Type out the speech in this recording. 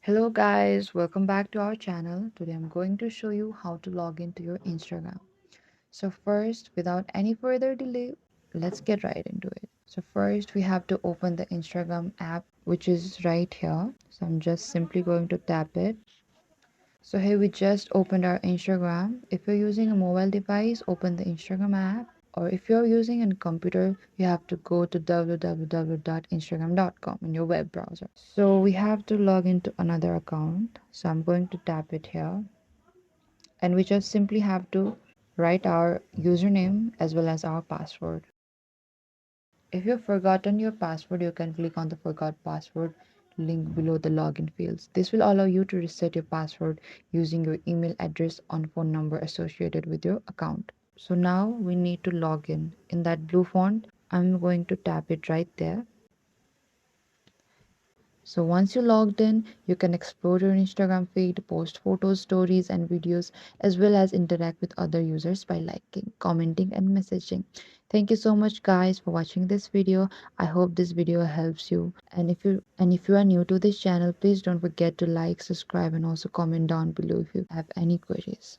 Hello guys, welcome back to our channel. Today I'm going to show you how to log into your Instagram. So first, without any further delay, let's get right into it. So first we have to open the Instagram app, which is right here. So I'm just simply going to tap it. So here we just opened our Instagram. If you're using a mobile device, open the Instagram app. Or if you're using a computer, you have to go to www.instagram.com in your web browser. So we have to log into another account. So I'm going to tap it here. And we just simply have to write our username as well as our password. If you've forgotten your password, you can click on the forgot password link below the login fields. This will allow you to reset your password using your email address and phone number associated with your account. So now we need to log in that blue font. I'm going to tap it right there. So once you logged in, you can explore your Instagram feed, post photos, stories, and videos, as well as interact with other users by liking, commenting, and messaging. Thank you so much, guys, for watching this video. I hope this video helps you. And if you are new to this channel, please don't forget to like, subscribe, and also comment down below if you have any queries.